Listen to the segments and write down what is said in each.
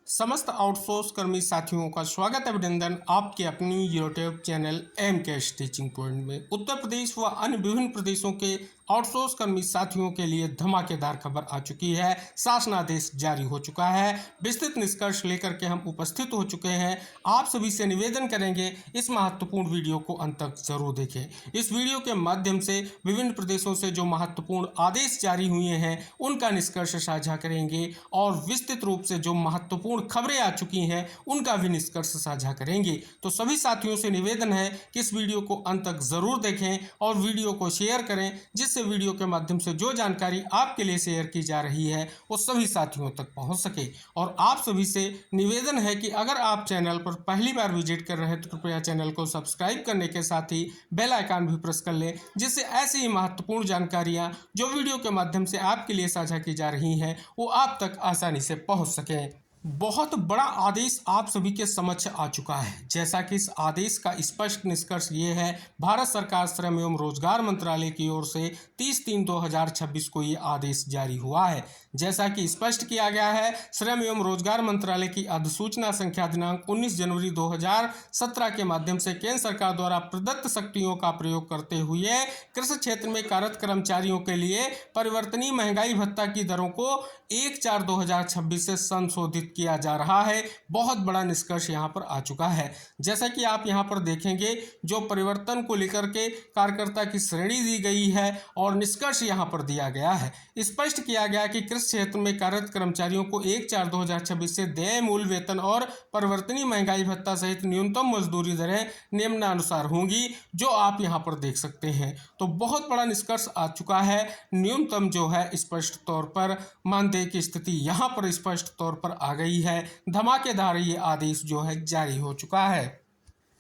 समस्त आउटसोर्स कर्मी साथियों का स्वागत अभिनंदन आपके अपनी यूट्यूब चैनल एम के टीचिंग पॉइंट में। उत्तर प्रदेश व अन्य विभिन्न प्रदेशों के आउटसोर्स कर्मी साथियों के लिए धमाकेदार खबर आ चुकी है। शासनादेश जारी हो चुका है। विस्तृत निष्कर्ष लेकर के हम उपस्थित हो चुके हैं। आप सभी से निवेदन करेंगे इस महत्वपूर्ण वीडियो को अंत तक जरूर देखें। इस वीडियो के माध्यम से विभिन्न प्रदेशों से जो महत्वपूर्ण आदेश जारी हुए हैं उनका निष्कर्ष साझा करेंगे और विस्तृत रूप से जो महत्वपूर्ण खबरें आ चुकी हैं उनका भी निष्कर्ष साझा करेंगे। तो सभी साथियों से निवेदन है कि इस वीडियो को अंत तक जरूर देखें और वीडियो को शेयर करें, जिससे वीडियो के माध्यम से जो जानकारी आपके लिए शेयर की जा रही है वो सभी साथियों तक पहुंच सके। और आप सभी से निवेदन है कि अगर आप चैनल पर पहली बार विजिट कर रहे हैं तो कृपया चैनल को सब्सक्राइब करने के साथ ही बेल आइकन भी प्रेस कर लें, जिससे ऐसी ही महत्वपूर्ण जानकारियां जो वीडियो के माध्यम से आपके लिए साझा की जा रही हैं वो आप तक आसानी से पहुंच सकें। बहुत बड़ा आदेश आप सभी के समक्ष आ चुका है। जैसा कि इस आदेश का स्पष्ट निष्कर्ष ये है, भारत सरकार श्रम एवं रोजगार मंत्रालय की ओर से 30/3/2026 को ये आदेश जारी हुआ है। जैसा कि स्पष्ट किया गया है, श्रम एवं रोजगार मंत्रालय की अधिसूचना संख्या दिनांक 19 जनवरी 2017 के माध्यम से केंद्र सरकार द्वारा प्रदत्त शक्तियों का प्रयोग करते हुए कृषि क्षेत्र में कार्यरत कर्मचारियों के लिए परिवर्तनीय महंगाई भत्ता की दरों को 1/4/2026 से संशोधित किया जा रहा है। बहुत बड़ा निष्कर्ष यहाँ पर आ चुका है। जैसा कि आप यहाँ पर देखेंगे, जो परिवर्तन को लेकर के कार्यकर्ता की श्रेणी दी गई है और निष्कर्ष यहाँ पर दिया गया है। स्पष्ट किया गया कि कृषि क्षेत्र में कार्यरत कर्मचारियों को 1/4/2026 से देय मूल वेतन और परिवर्तनीय महंगाई भत्ता सहित न्यूनतम मजदूरी दरें निम्नानुसार होंगी, जो आप यहाँ पर देख सकते हैं। तो बहुत बड़ा निष्कर्ष आ चुका है। न्यूनतम जो है स्पष्ट तौर पर मानदेय की स्थिति यहाँ पर स्पष्ट तौर पर आ गई है। धमाकेदार ये आदेश जो है जारी हो चुका है।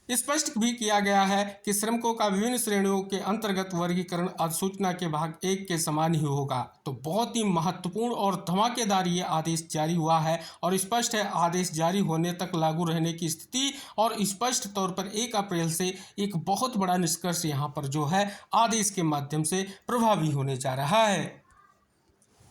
स्पष्ट भी किया गया है कि श्रमिकों का विभिन्न श्रेणियों के अंतर्गत वर्गीकरण अधिसूचना के भाग 1 के समान ही होगा। तो बहुत ही महत्वपूर्ण और धमाकेदार ये आदेश जारी हुआ है और स्पष्ट है आदेश जारी होने तक लागू रहने की स्थिति और स्पष्ट तौर पर 1 अप्रैल से एक बहुत बड़ा निष्कर्ष यहाँ पर जो है आदेश के माध्यम से प्रभावी होने जा रहा है।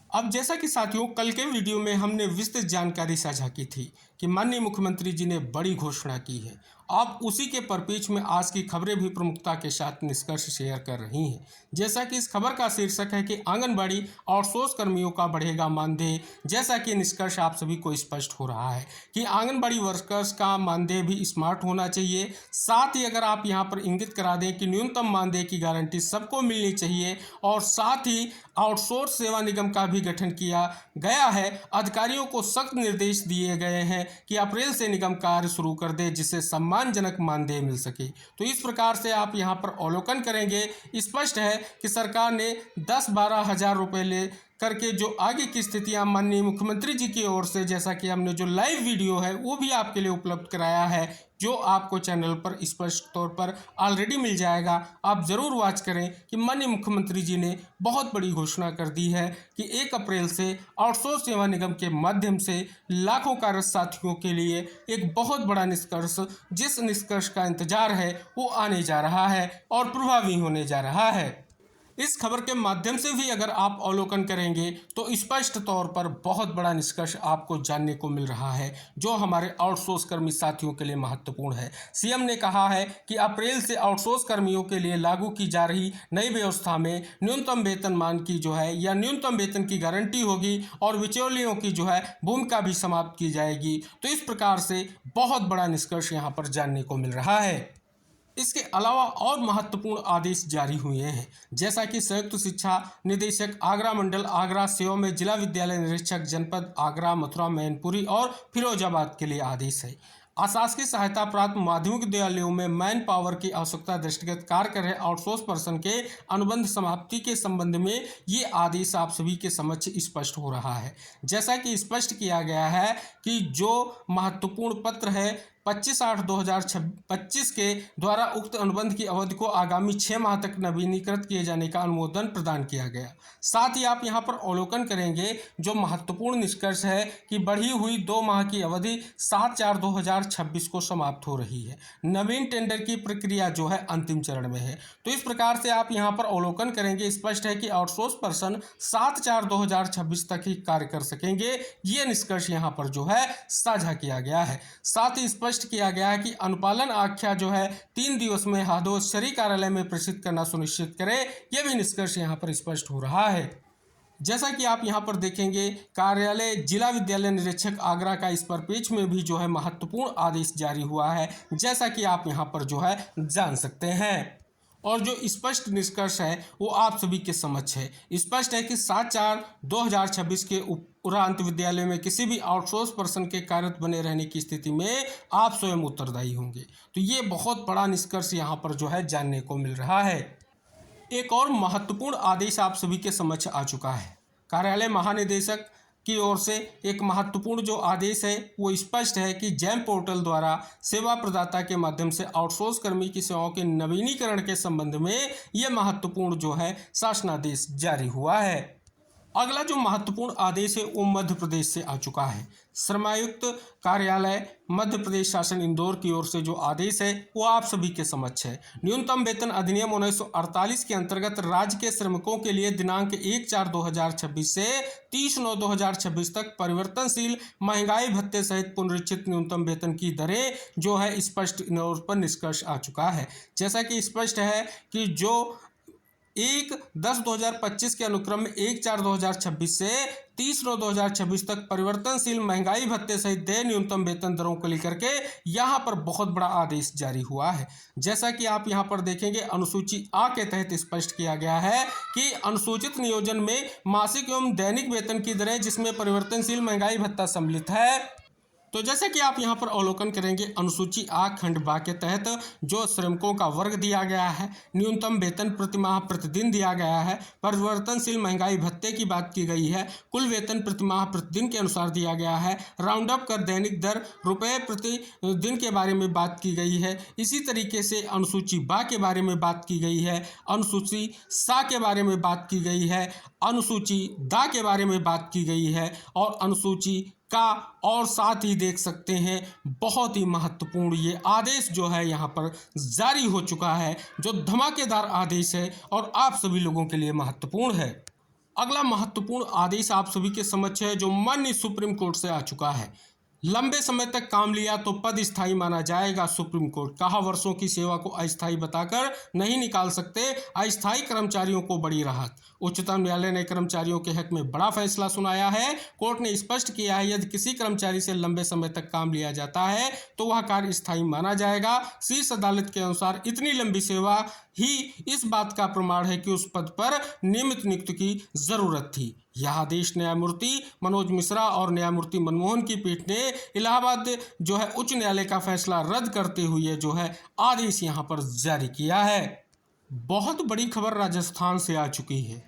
अब जैसा कि साथियों, कल के वीडियो में हमने विस्तृत जानकारी साझा की थी कि माननीय मुख्यमंत्री जी ने बड़ी घोषणा की है। आप उसी के परिप्रेक्ष्य में आज की खबरें भी प्रमुखता के साथ निष्कर्ष शेयर कर रही हैं। जैसा कि इस खबर का शीर्षक है कि आंगनबाड़ी आउटसोर्स कर्मियों का बढ़ेगा मानदेय। जैसा कि निष्कर्ष आप सभी को स्पष्ट हो रहा है कि आंगनबाड़ी वर्कर्स का मानदेय भी स्मार्ट होना चाहिए। साथ ही अगर आप यहाँ पर इंगित करा दें कि न्यूनतम मानदेय की गारंटी सबको मिलनी चाहिए और साथ ही आउटसोर्स सेवा निगम का भी गठन किया गया है। अधिकारियों को सख्त निर्देश दिए गए हैं कि अप्रैल से निगम कार्य शुरू कर दे, जिससे सम्मानजनक मानदेय मिल सके। तो इस प्रकार से आप यहाँ पर अवलोकन करेंगे, स्पष्ट है कि सरकार ने 10-12 हज़ार रुपये ले करके जो आगे की स्थितियां माननीय मुख्यमंत्री जी की ओर से, जैसा कि हमने जो लाइव वीडियो है वो भी आपके लिए उपलब्ध कराया है, जो आपको चैनल पर स्पष्ट तौर पर ऑलरेडी मिल जाएगा। आप ज़रूर वॉच करें कि माननीय मुख्यमंत्री जी ने बहुत बड़ी घोषणा कर दी है कि 1 अप्रैल से आउटसोर्स सेवा निगम के माध्यम से लाखों कार्यरत साथियों के लिए एक बहुत बड़ा निष्कर्ष, जिस निष्कर्ष का इंतजार है वो आने जा रहा है और प्रभावी होने जा रहा है। इस खबर के माध्यम से भी अगर आप अवलोकन करेंगे तो स्पष्ट तौर पर बहुत बड़ा निष्कर्ष आपको जानने को मिल रहा है, जो हमारे आउटसोर्स कर्मी साथियों के लिए महत्वपूर्ण है। सीएम ने कहा है कि अप्रैल से आउटसोर्स कर्मियों के लिए लागू की जा रही नई व्यवस्था में न्यूनतम वेतनमान की जो है या न्यूनतम वेतन की गारंटी होगी और बिचौलियों की जो है भूमिका भी समाप्त की जाएगी। तो इस प्रकार से बहुत बड़ा निष्कर्ष यहाँ पर जानने को मिल रहा है। इसके अलावा और महत्वपूर्ण आदेश जारी हुए हैं। जैसा कि संयुक्त शिक्षा निदेशक आगरा मंडल आगरा सेवा में जिला विद्यालय निरीक्षक जनपद आगरा, मथुरा, मैनपुरी और फिरोजाबाद के लिए आदेश है। अशासकीय सहायता प्राप्त माध्यमिक विद्यालयों में मैन पावर की आवश्यकता दृष्टिगत कार्य कर रहे आउटसोर्स पर्सन के अनुबंध समाप्ति के संबंध में ये आदेश आप सभी के समक्ष स्पष्ट हो रहा है। जैसा कि स्पष्ट किया गया है कि जो महत्वपूर्ण पत्र है 25/8/2025 के द्वारा उक्त अनुबंध की अवधि को आगामी 6 माह तक नवीनीकृत किए जाने का अनुमोदन प्रदान किया गया। साथ ही आप यहाँ पर अवलोकन करेंगे जो महत्वपूर्ण निष्कर्ष है कि बढ़ी हुई 2 माह की अवधि 7/4/2026 को समाप्त हो रही है। नवीन टेंडर की प्रक्रिया जो है अंतिम चरण में है। तो इस प्रकार से आप यहाँ पर अवलोकन करेंगे, स्पष्ट है कि आउटसोर्स पर्सन 7/4/2026 तक ही कार्य कर सकेंगे। ये निष्कर्ष यहाँ पर जो है साझा किया गया है। साथ ही स्पष्ट किया गया है कि अनुपालन आख्या जो है 3 दिवस में हादोस्तरी कार्यालय में प्रेषित करना सुनिश्चित करें। यह भी निष्कर्ष यहाँ पर स्पष्ट हो रहा है। जैसा कि आप यहाँ पर देखेंगे, कार्यालय जिला विद्यालय निरीक्षक आगरा का इस पर पेज में भी जो है महत्वपूर्ण आदेश जारी हुआ है, जैसा कि आप यहाँ पर जो है जान सकते हैं। और जो स्पष्ट निष्कर्ष है वो आप सभी के समक्ष है। स्पष्ट है कि 7/4/2026 के उपरांत विद्यालय में किसी भी आउटसोर्स पर्सन के कार्यरत बने रहने की स्थिति में आप स्वयं उत्तरदायी होंगे। तो ये बहुत बड़ा निष्कर्ष यहाँ पर जो है जानने को मिल रहा है। एक और महत्वपूर्ण आदेश आप सभी के समक्ष आ चुका है। कार्यालय महानिदेशक की ओर से एक महत्वपूर्ण जो आदेश है वो स्पष्ट है कि जैम पोर्टल द्वारा सेवा प्रदाता के माध्यम से आउटसोर्स कर्मी की सेवाओं के नवीनीकरण के संबंध में यह महत्वपूर्ण जो है शासनादेश जारी हुआ है। अगला जो महत्वपूर्ण आदेश है वो मध्य प्रदेश से आ चुका है। श्रमायुक्त कार्यालय मध्य प्रदेश शासन इंदौर की ओर से जो आदेश है वो आप सभी के समक्ष है। न्यूनतम वेतन अधिनियम 1948 के अंतर्गत राज्य के श्रमिकों के लिए दिनांक 1/4/2026 से 30/9/2026 तक परिवर्तनशील महंगाई भत्ते सहित पुनरीक्षित न्यूनतम वेतन की दरें जो है स्पष्ट इन पर निष्कर्ष आ चुका है। जैसा कि स्पष्ट है कि जो 1/10/2025 के अनुक्रम में 1/4/2026 से 30/9/2026 तक परिवर्तनशील महंगाई भत्ते सहित देय न्यूनतम वेतन दरों को लेकर के यहाँ पर बहुत बड़ा आदेश जारी हुआ है। जैसा कि आप यहाँ पर देखेंगे, अनुसूची आ के तहत स्पष्ट किया गया है कि अनुसूचित नियोजन में मासिक एवं दैनिक वेतन की दरें जिसमें परिवर्तनशील महंगाई भत्ता सम्मिलित है। तो जैसे कि आप यहाँ पर अवलोकन करेंगे, अनुसूची आ खंड बा के तहत जो श्रमिकों का वर्ग दिया गया है, न्यूनतम वेतन प्रतिमाह प्रतिदिन दिया गया है, परिवर्तनशील महंगाई भत्ते की बात की गई है, कुल वेतन प्रतिमाह प्रतिदिन के अनुसार दिया गया है, राउंड अप कर दैनिक दर रुपये प्रति दिन के बारे में बात की गई है। इसी तरीके से अनुसूची बा के बारे में बात की गई है, अनुसूची सा के बारे में बात की गई है, अनुसूची दा के बारे में बात की गई है और अनुसूची का, और साथ ही देख सकते हैं बहुत ही महत्वपूर्ण ये आदेश जो है यहाँ पर जारी हो चुका है, जो धमाकेदार आदेश है और आप सभी लोगों के लिए महत्वपूर्ण है। अगला महत्वपूर्ण आदेश आप सभी के समक्ष है जो माननीय सुप्रीम कोर्ट से आ चुका है। लंबे समय तक काम लिया तो पद स्थायी माना जाएगा। सुप्रीम कोर्ट कहा, वर्षों की सेवा को अस्थायी बताकर नहीं निकाल सकते, अस्थायी कर्मचारियों को बड़ी राहत। उच्चतम न्यायालय ने कर्मचारियों के हक में बड़ा फैसला सुनाया है। कोर्ट ने स्पष्ट किया है यदि किसी कर्मचारी से लंबे समय तक काम लिया जाता है तो वह कार्य स्थायी माना जाएगा। शीर्ष अदालत के अनुसार इतनी लंबी सेवा ही इस बात का प्रमाण है कि उस पद पर नियमित नियुक्ति की जरूरत थी। यह आदेश न्यायमूर्ति मनोज मिश्रा और न्यायमूर्ति मनमोहन की पीठ ने इलाहाबाद जो है उच्च न्यायालय का फैसला रद्द करते हुए जो है आदेश यहाँ पर जारी किया है। बहुत बड़ी खबर राजस्थान से आ चुकी है।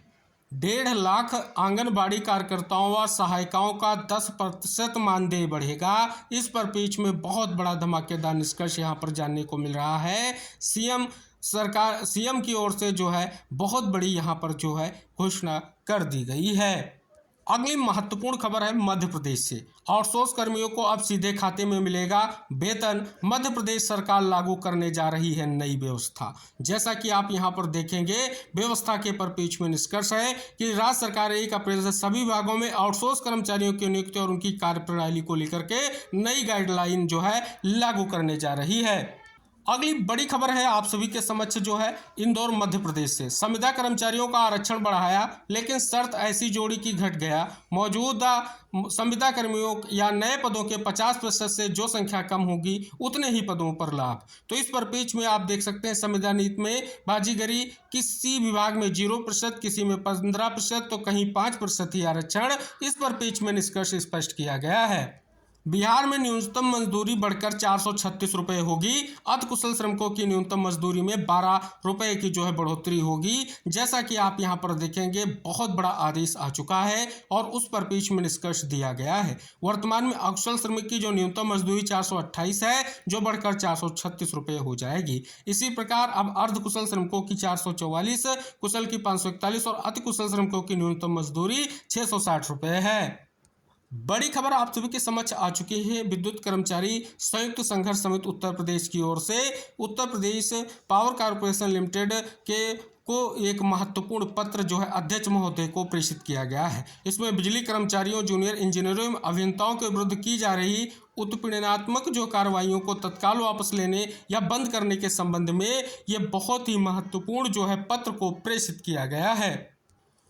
1.5 लाख आंगनबाड़ी कार्यकर्ताओं व सहायिकाओं का 10% मानदेय बढ़ेगा। इस पर पेज में बहुत बड़ा धमाकेदार निष्कर्ष यहाँ पर जानने को मिल रहा है। सीएम की ओर से जो है बहुत बड़ी यहाँ पर जो है घोषणा कर दी गई है। अगली महत्वपूर्ण खबर है मध्य प्रदेश से। आउटसोर्स कर्मियों को अब सीधे खाते में मिलेगा वेतन। मध्य प्रदेश सरकार लागू करने जा रही है नई व्यवस्था। जैसा कि आप यहां पर देखेंगे, व्यवस्था के पर पेज में निष्कर्ष है कि राज्य सरकार 1 अप्रैल से सभी विभागों में आउटसोर्स कर्मचारियों की नियुक्ति और उनकी कार्यप्रणाली को लेकर के नई गाइडलाइन जो है लागू करने जा रही है। अगली बड़ी खबर है आप सभी के समक्ष जो है इंदौर मध्य प्रदेश से। संविदा कर्मचारियों का आरक्षण बढ़ाया, लेकिन शर्त ऐसी जोड़ी कि घट गया। मौजूदा संविदा कर्मियों या नए पदों के 50% से जो संख्या कम होगी उतने ही पदों पर लाभ। तो इस पर पेज में आप देख सकते हैं संविदा नीति में बाजीगरी, किसी विभाग में 0%, किसी में 15%, तो कहीं 5% ही आरक्षण। इस पर पेज में निष्कर्ष स्पष्ट किया गया है। बिहार में न्यूनतम मजदूरी बढ़कर 436 रुपये होगी। अति कुशल श्रमिकों की न्यूनतम मजदूरी में 12 रुपये की जो है बढ़ोतरी होगी। जैसा कि आप यहां पर देखेंगे बहुत बड़ा आदेश आ चुका है और उस पर बीच में निष्कर्ष दिया गया है। वर्तमान में अकुशल श्रमिक की जो न्यूनतम मजदूरी 428 है, जो बढ़कर 436 रुपये हो जाएगी। इसी प्रकार अब अर्धकुशल श्रमिकों की 444, कुशल की 541 और अति कुशल श्रमिकों की न्यूनतम मजदूरी 660 रुपये है। बड़ी खबर आप सभी के समक्ष आ चुकी है। विद्युत कर्मचारी संयुक्त संघर्ष समिति उत्तर प्रदेश की ओर से Uttar Pradesh power corporation limited को एक महत्वपूर्ण पत्र जो है अध्यक्ष महोदय को प्रेषित किया गया है। इसमें बिजली कर्मचारियों, जूनियर इंजीनियरों एवं अभियंताओं के विरुद्ध की जा रही उत्पीड़नात्मक जो कार्रवाइयों को तत्काल वापस लेने या बंद करने के संबंध में ये बहुत ही महत्वपूर्ण जो है पत्र को प्रेषित किया गया है।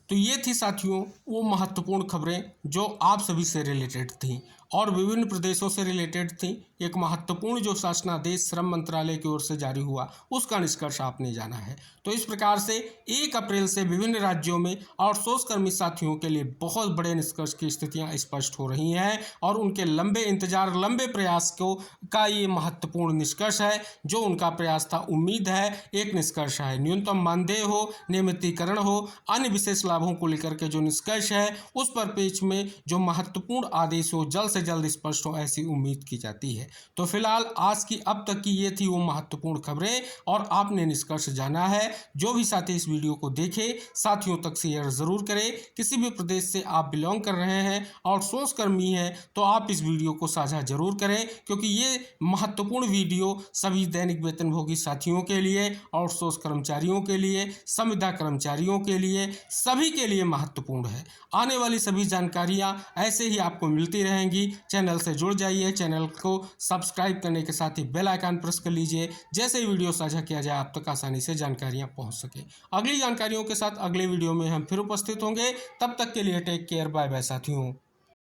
तो ये थी साथियों वो महत्वपूर्ण खबरें जो आप सभी से रिलेटेड थी और विभिन्न प्रदेशों से रिलेटेड थी। एक महत्वपूर्ण जो शासनादेश श्रम मंत्रालय की ओर से जारी हुआ उसका निष्कर्ष आपने जाना है। तो इस प्रकार से 1 अप्रैल से विभिन्न राज्यों में आउटसोर्स कर्मी साथियों के लिए बहुत बड़े निष्कर्ष की स्थितियां स्पष्ट हो रही हैं और उनके लंबे इंतजार, लंबे प्रयास का ये महत्वपूर्ण निष्कर्ष है। जो उनका प्रयास था, उम्मीद है एक निष्कर्ष है। न्यूनतम मानदेय हो, नियमितीकरण हो, अन्य विशेष लाभों को लेकर के जो निष्कर्ष है उस पर पेज में जो महत्वपूर्ण आदेश हो जल्द से जल्द स्पष्ट हो, ऐसी उम्मीद की जाती है। तो फिलहाल आज की अब तक की ये थी वो महत्वपूर्ण खबरें और आपने निष्कर्ष जाना है। जो भी साथी इस वीडियो को देखे साथियों तक शेयर जरूर करें। किसी भी प्रदेश से आप बिलोंग कर रहे हैं, आउटसोर्स कर्मी हैं, तो आप इस वीडियो को साझा जरूर करें, क्योंकि ये महत्वपूर्ण वीडियो सभी दैनिक वेतनभोगी साथियों के लिए, आउटसोर्स कर्मचारियों के लिए, संविदा कर्मचारियों के लिए, सभी के लिए महत्वपूर्ण है। आने वाली सभी जानकारियां ऐसे ही आपको मिलती रहेंगी। चैनल से जुड़ जाइए, चैनल को सब्सक्राइब करने के साथ ही बेल आइकन प्रेस कर लीजिए। जैसे ही वीडियो साझा किया जाए आप तक आसानी से जानकारियां पहुंच सके। अगली जानकारियों के साथ अगले वीडियो में हम फिर उपस्थित होंगे। तब तक के लिए टेक केयर, बाय बाय साथियों।